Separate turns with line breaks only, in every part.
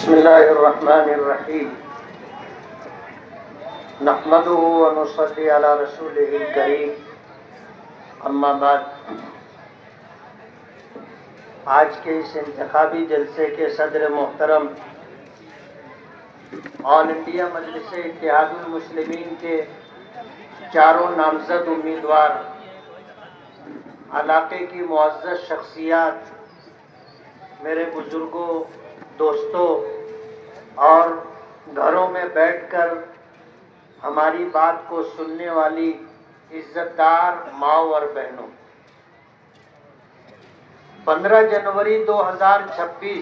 بسم اللہ الرحمن الرحیم نحمدہ ونصلی علی رسولہ الکریم اما بعد۔ آج کے اس انتخابی جلسے کے صدر محترم آل انڈیا مجلس اتحاد المسلمین کے چاروں نامزد امیدوار، علاقے کی معزز شخصیات، میرے بزرگوں، دوستوں اور گھروں میں بیٹھ کر ہماری بات کو سننے والی عزت دار ماؤں اور بہنوں، 15 جنوری 2026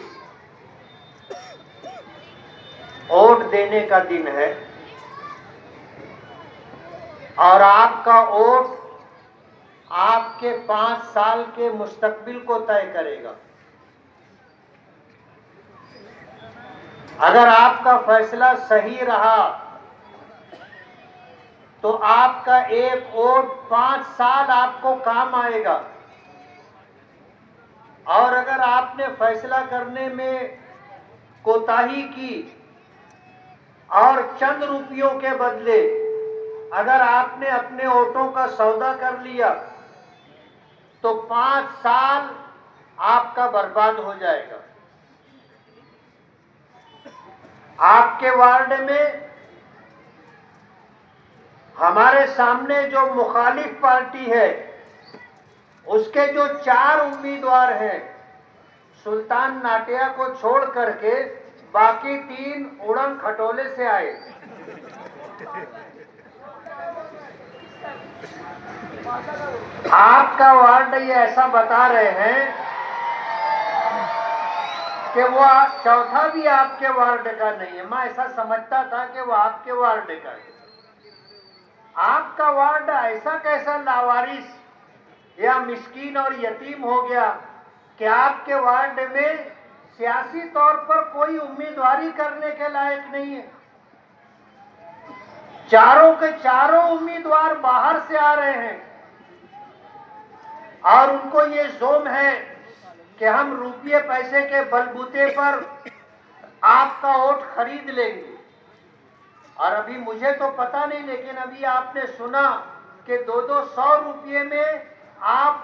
ووٹ دینے کا دن ہے اور آپ کا ووٹ آپ کے 5 سال کے مستقبل کو طے کرے گا۔ اگر آپ کا فیصلہ صحیح رہا تو آپ کا ایک ووٹ 5 سال آپ کو کام آئے گا، اور اگر آپ نے فیصلہ کرنے میں کوتاہی کی اور چند روپیوں کے بدلے اگر آپ نے اپنے ووٹوں کا سودا کر لیا تو 5 سال آپ کا برباد ہو جائے گا۔ آپ کے وارڈ میں ہمارے سامنے جو مخالف پارٹی ہے اس کے جو 4 امیدوار ہیں، سلطان ناٹیا کو چھوڑ کر کے باقی 3 اڑن کھٹولے سے آئے۔ آپ کا وارڈ یہ ایسا بتا رہے ہیں کہ وہ چوتھا بھی آپ کے وارڈ کا نہیں ہے۔ میں ایسا سمجھتا تھا کہ وہ آپ کے وارڈ کا ہے۔ آپ کا وارڈ ایسا کیسا لاوارث یا مسکین اور یتیم ہو گیا کہ آپ کے وارڈ میں سیاسی طور پر کوئی امیدواری کرنے کے لائق نہیں ہے؟ چاروں کے چاروں امیدوار باہر سے آ رہے ہیں اور ان کو یہ زوم ہے کہ ہم روپیے پیسے کے بلبوتے پر آپ کا ووٹ خرید لیں گے۔ اور ابھی مجھے تو پتہ نہیں، لیکن ابھی آپ نے سنا کہ 200 روپیے میں آپ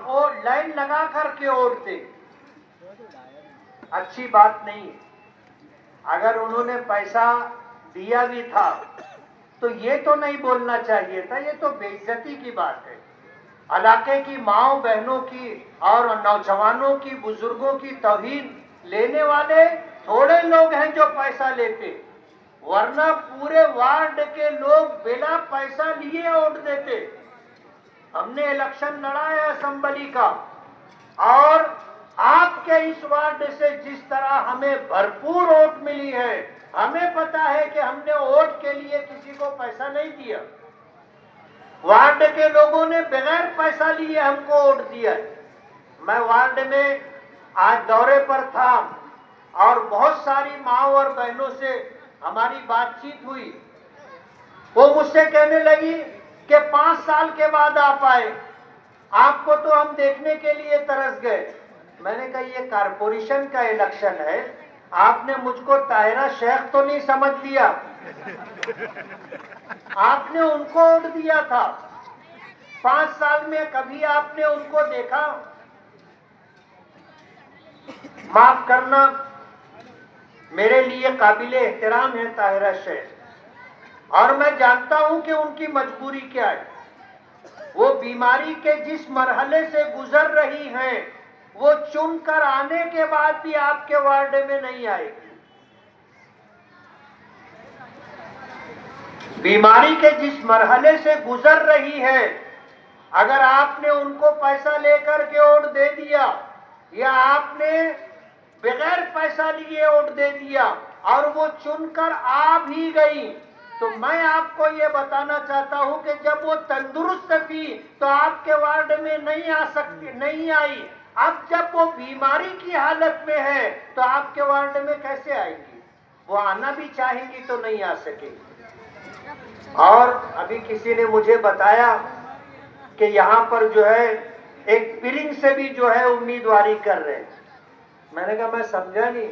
لائن لگا کر کے ووٹ دیں۔ اچھی بات نہیں ہے۔ اگر انہوں نے پیسہ دیا بھی تھا تو یہ تو نہیں بولنا چاہیے تھا، یہ تو بے عزتی کی بات ہے۔ علاقے کی ماؤں بہنوں کی اور نوجوانوں کی، بزرگوں کی توہین لینے والے تھوڑے لوگ ہیں جو پیسہ لیتے، ورنہ پورے وارڈ کے لوگ بلا پیسہ لیے ووٹ دیتے۔ ہم نے الیکشن لڑا ہے اسمبلی کا، اور آپ کے اس وارڈ سے جس طرح ہمیں بھرپور ووٹ ملی ہے، ہمیں پتا ہے کہ ہم نے ووٹ کے لیے کسی کو پیسہ نہیں دیا۔ وارڈ کے لوگوں نے بغیر پیسہ لیے ہم کو ووٹ دیا ہے۔ میں وارڈ میں آج دورے پر تھا اور بہت ساری ماؤں اور بہنوں سے ہماری بات چیت ہوئی۔ وہ مجھ سے کہنے لگی کہ 5 سال کے بعد آپ آئے، آپ کو تو ہم دیکھنے کے لیے ترس گئے۔ میں نے کہا یہ کارپوریشن کا الیکشن ہے، آپ نے مجھ کو طاہرہ شیخ تو نہیں سمجھ لیا؟ آپ نے ان کو ووٹ دیا تھا، 5 سال میں کبھی آپ نے ان کو دیکھا؟ معاف کرنا، میرے لیے قابل احترام ہے طاہرہ شیخ، اور میں جانتا ہوں کہ ان کی مجبوری کیا ہے۔ وہ بیماری کے جس مرحلے سے گزر رہی ہیں، وہ چن کر آنے کے بعد بھی آپ کے وارڈ میں نہیں آئے گی۔ بیماری کے جس مرحلے سے گزر رہی ہے، اگر آپ نے ان کو پیسہ لے کر کے ووٹ دے دیا یا آپ نے بغیر پیسہ لیے ووٹ دے دیا اور وہ چن کر آ بھی گئی، تو میں آپ کو یہ بتانا چاہتا ہوں کہ جب وہ تندرست تھی تو آپ کے وارڈ میں نہیں آ سکتی، نہیں آئی۔ اب جب وہ بیماری کی حالت میں ہے تو آپ کے وارڈ میں کیسے آئے گی؟ وہ آنا بھی چاہیں گی تو نہیں آ سکے گی۔ اور ابھی کسی نے مجھے بتایا کہ یہاں پر جو ہے ایک پرنگ سے بھی جو ہے امیدواری کر رہے ہیں۔ میں نے کہا میں سمجھا نہیں،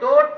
2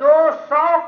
200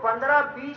15-20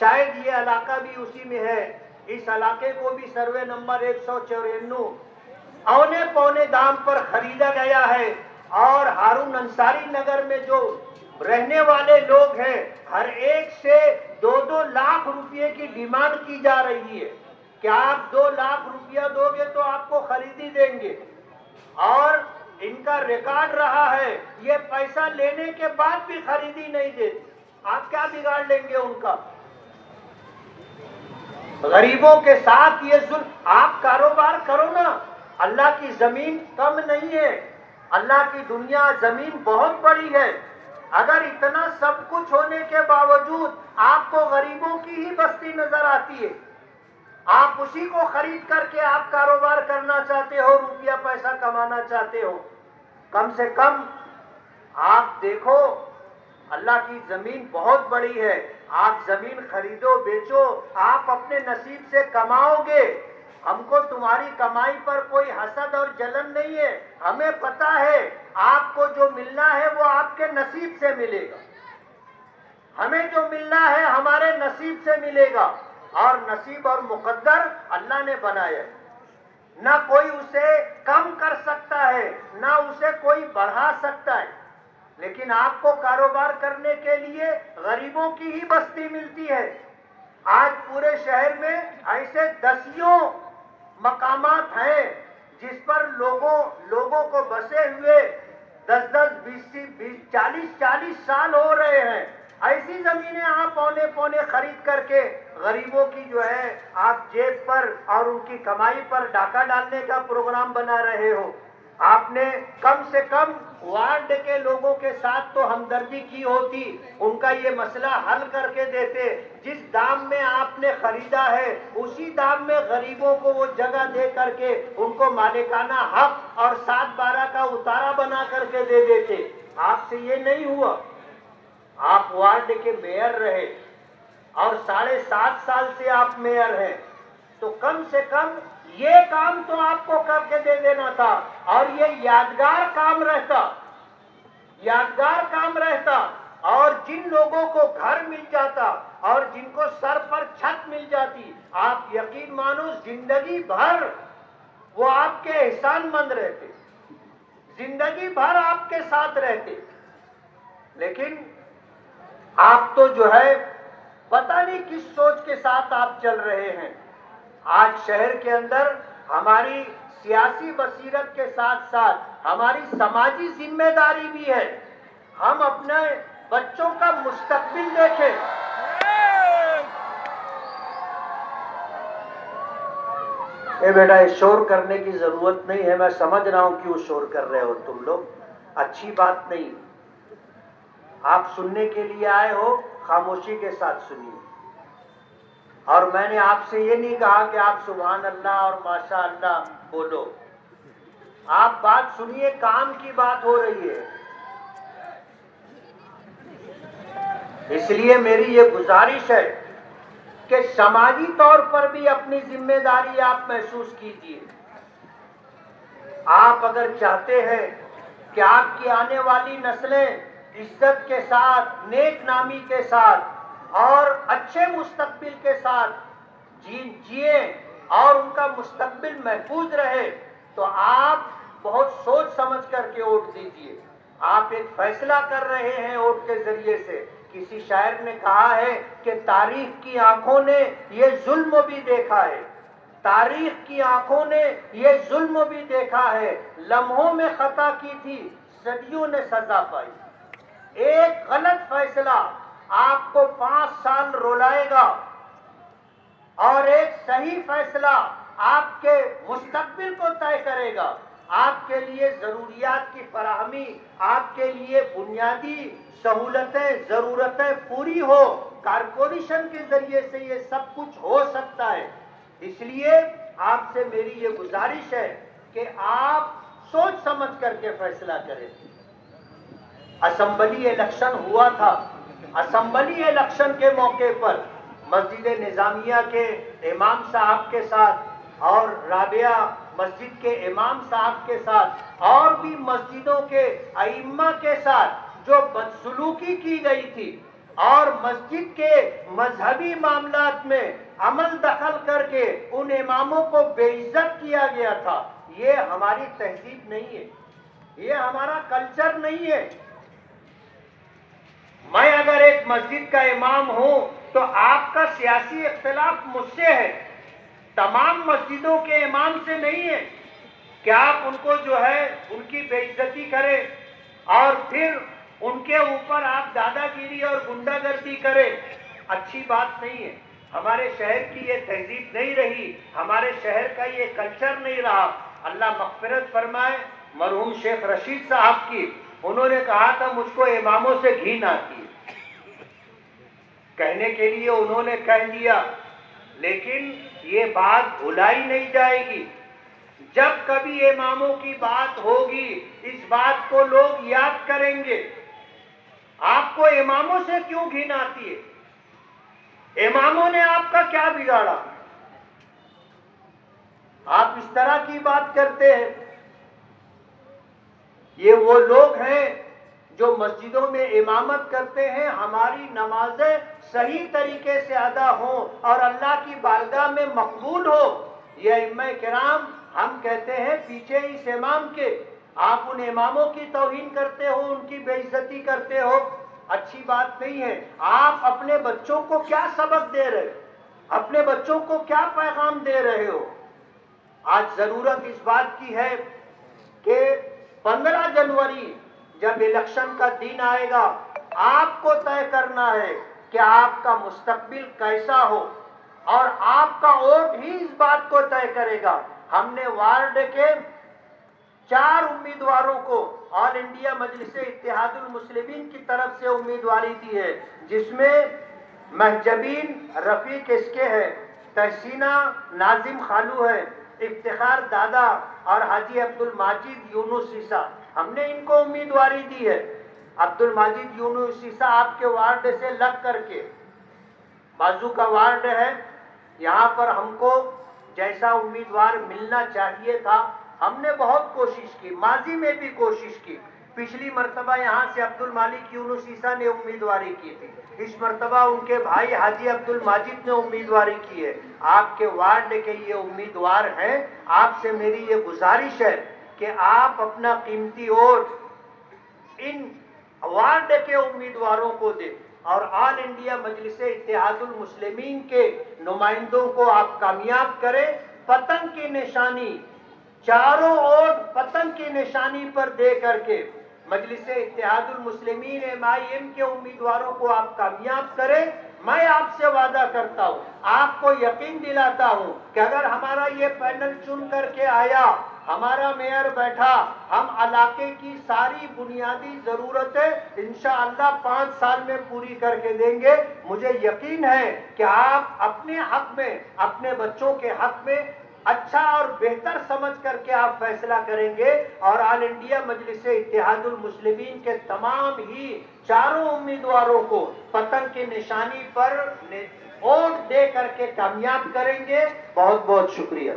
شاید یہ علاقہ بھی اسی میں ہے. اس علاقے کو بھی سروے نمبر 194 اونے پونے دام پر خریدا گیا ہے. اور ہارون انصاری نگر میں جو رہنے والے لوگ ہیں ہر ایک سے 2-2 لاکھ روپے کی ڈیمانڈ کی جا رہی ہے کہ آپ 2 لاکھ روپیہ دو گے تو آپ کو خریدی دیں گے. اور ان کا ریکارڈ رہا ہے یہ پیسہ لینے کے بعد بھی خریدی نہیں دیتے. آپ کیا بگاڑ لیں گے ان کا؟ غریبوں کے ساتھ یہ ظلم. آپ کاروبار کرو نا. اللہ کی زمین کم نہیں ہے. اللہ کی دنیا زمین بہت بڑی ہے. اگر اتنا سب کچھ ہونے کے باوجود آپ کو غریبوں کی ہی بستی نظر آتی ہے، آپ اسی کو خرید کر کے آپ کاروبار کرنا چاہتے ہو، روپیہ پیسہ کمانا چاہتے ہو. کم سے کم آپ دیکھو اللہ کی زمین بہت بڑی ہے. آپ زمین خریدو بیچو، آپ اپنے نصیب سے کماؤ گے. ہم کو تمہاری کمائی پر کوئی حسد اور جلن نہیں ہے. ہمیں پتا ہے آپ کو جو ملنا ہے وہ آپ کے نصیب سے ملے گا. ہمیں جو ملنا ہے ہمارے نصیب سے ملے گا. اور نصیب اور مقدر اللہ نے بنایا ہے. نہ کوئی اسے کم کر سکتا ہے نہ اسے کوئی بڑھا سکتا ہے. لیکن آپ کو کاروبار کرنے کے لیے غریبوں کی ہی بستی ملتی ہے. آج پورے شہر میں ایسے دسیوں مقامات ہیں جس پر لوگوں کو بسے ہوئے 10-10 20 40 سال ہو رہے ہیں. ایسی زمینیں آپ پونے خرید کر کے غریبوں کی جو ہے آپ جیب پر اور ان کی کمائی پر ڈاکہ ڈالنے کا پروگرام بنا رہے ہو. آپ نے کم سے کم وارڈ کے لوگوں کے ساتھ تو ہمدردی کی ہوتی، ان کا یہ مسئلہ حل کر کے دیتے. جس دام میں آپ نے خریدا ہے اسی دام میں غریبوں کو وہ جگہ دے کر کے ان کو مالکانہ حق اور 7/12 کا اتارا بنا کر کے دے دیتے. آپ سے یہ نہیں ہوا. آپ وارڈ کے میئر رہے اور 7.5 سال سے آپ میئر ہیں، تو کم سے کم یہ کام تو آپ کو کر کے دے دینا تھا. اور یہ یادگار کام رہتا. اور جن لوگوں کو گھر مل جاتا اور جن کو سر پر چھت مل جاتی، آپ یقین مانو زندگی بھر وہ آپ کے احسان مند رہتے، زندگی بھر آپ کے ساتھ رہتے. لیکن آپ تو جو ہے پتہ نہیں کس سوچ کے ساتھ آپ چل رہے ہیں. آج شہر کے اندر ہماری سیاسی بصیرت کے ساتھ ساتھ ہماری سماجی ذمہ داری بھی ہے. ہم اپنے بچوں کا مستقبل دیکھیں. اے بیٹا شور کرنے کی ضرورت نہیں ہے. میں سمجھ رہا ہوں کیوں شور کر رہے ہو تم لوگ. اچھی بات نہیں. آپ سننے کے لیے آئے ہو، خاموشی کے ساتھ سنیے. اور میں نے آپ سے یہ نہیں کہا کہ آپ سبحان اللہ اور ماشاء اللہ بولو. آپ بات سنیے، کام کی بات ہو رہی ہے. اس لیے میری یہ گزارش ہے کہ سماجی طور پر بھی اپنی ذمہ داری آپ محسوس کیجیے. آپ اگر چاہتے ہیں کہ آپ کی آنے والی نسلیں عزت کے ساتھ، نیک نامی کے ساتھ اور اچھے مستقبل کے ساتھ جئیں اور ان کا مستقبل محفوظ رہے، تو آپ بہت سوچ سمجھ کر کے ووٹ دیجیے. آپ ایک فیصلہ کر رہے ہیں ووٹ کے ذریعے سے. کسی شاعر نے کہا ہے کہ تاریخ کی آنکھوں نے یہ ظلم بھی دیکھا ہے، تاریخ کی آنکھوں نے یہ ظلم بھی دیکھا ہے. لمحوں میں خطا کی تھی، صدیوں نے سزا پائی. ایک غلط فیصلہ آپ کو 5 سال رولائے گا اور ایک صحیح فیصلہ آپ کے مستقبل کو طے کرے گا. آپ کے لیے ضروریات کی فراہمی، آپ کے لیے بنیادی سہولتیں، ضرورتیں پوری ہو، کارپوریشن کے ذریعے سے یہ سب کچھ ہو سکتا ہے. اس لیے آپ سے میری یہ گزارش ہے کہ آپ سوچ سمجھ کر کے فیصلہ کریں. اسمبلی الیکشن ہوا تھا. اسمبلی الیکشن کے موقع پر مسجد نظامیہ کے امام صاحب کے ساتھ اور رابعہ مسجد کے امام صاحب کے ساتھ اور بھی مسجدوں کے ائمہ کے ساتھ جو بدسلوکی کی گئی تھی، اور مسجد کے مذہبی معاملات میں عمل دخل کر کے ان اماموں کو بے عزت کیا گیا تھا. یہ ہماری تہذیب نہیں ہے, یہ ہمارا کلچر نہیں ہے. میں اگر ایک مسجد کا امام ہوں تو آپ کا سیاسی اختلاف مجھ سے ہے, تمام مسجدوں کے امام سے نہیں ہے کہ آپ ان کو جو ہے ان کی بے عزتی کریں اور پھر ان کے اوپر آپ دادا گیری اور گنڈا گردی کریں. اچھی بات نہیں ہے. ہمارے شہر کی یہ تہذیب نہیں رہی, ہمارے شہر کا یہ کلچر نہیں رہا. اللہ مغفرت فرمائے مرحوم شیخ رشید صاحب کی, انہوں نے کہا تھا مجھ کو اماموں سے گھن آتی ہے. کہنے کے لیے انہوں نے کہہ دیا, لیکن یہ بات بھلائی نہیں جائے گی. جب کبھی اماموں کی بات ہوگی اس بات کو لوگ یاد کریں گے. آپ کو اماموں سے کیوں گھن آتی ہے؟ اماموں نے آپ کا کیا بگاڑا؟ آپ اس طرح کی بات کرتے ہیں. یہ وہ لوگ ہیں جو مسجدوں میں امامت کرتے ہیں, ہماری نمازیں صحیح طریقے سے ادا ہوں اور اللہ کی بارگاہ میں مقبول ہو. یہ ائمہ کرام ہم کہتے ہیں پیچھے اس امام کے. آپ ان اماموں کی توہین کرتے ہو, ان کی بے عزتی کرتے ہو, اچھی بات نہیں ہے. آپ اپنے بچوں کو کیا سبق دے رہے ہو؟ اپنے بچوں کو کیا پیغام دے رہے ہو؟ آج ضرورت اس بات کی ہے کہ 15 جنوری جب الیکشن کا دن آئے گا, آپ کو طے کرنا ہے کہ آپ کا مستقبل کیسا ہو, اور آپ کا ووٹ ہی اس بات کو طے کرے گا. ہم نے وارڈ کے 4 امیدواروں کو آل انڈیا مجلس اتحاد المسلمین کی طرف سے امیدواری دی ہے, جس میں محجبین رفیق اس کے ہے, تحسینہ ناظم خالو ہے, افتخار دادا اور حاجی عبد الماجد یونس عیسیٰ. ہم نے ان کو امیدواری دی ہے. عبد الماجد یونس عیسیٰ آپ کے وارڈ سے لگ کر کے, بازو کا وارڈ ہے, یہاں پر ہم کو جیسا امیدوار ملنا چاہیے تھا ہم نے بہت کوشش کی, ماضی میں بھی کوشش کی. پچھلی مرتبہ یہاں سے عبد المالک یونس عیسیٰ نے امیدواری کی تھی, اس مرتبہ ان کے بھائی حاجی عبد الماجد نے امیدواری کی ہے. آپ کے وارڈ کے یہ امیدوار ہیں. آپ سے میری یہ گزارش ہے کہ آپ اپنا قیمتی ووٹ ان وارڈ کے امیدواروں کو دیں اور آل انڈیا مجلس اتحاد المسلمین کے نمائندوں کو آپ کامیاب کریں. پتنگ کی نشانی, چاروں ووٹ پتنگ کی نشانی پر دے کر کے مجلس اتحاد المسلمین MIM کے امیدواروں کو آپ کامیاب کریں. میں آپ سے وعدہ کرتا ہوں, آپ کو یقین دلاتا ہوں کہ اگر ہمارا یہ پینل چن کر کے آیا, ہمارا میئر بیٹھا, ہم علاقے کی ساری بنیادی ضرورتیں انشاءاللہ 5 سال میں پوری کر کے دیں گے. مجھے یقین ہے کہ آپ اپنے حق میں, اپنے بچوں کے حق میں اچھا اور بہتر سمجھ کر کے آپ فیصلہ کریں گے, اور آل انڈیا مجلس اتحاد المسلمین کے تمام ہی 4 امیدواروں کو پتنگ کی نشانی پر ووٹ دے کر کے کامیاب کریں گے. بہت بہت شکریہ.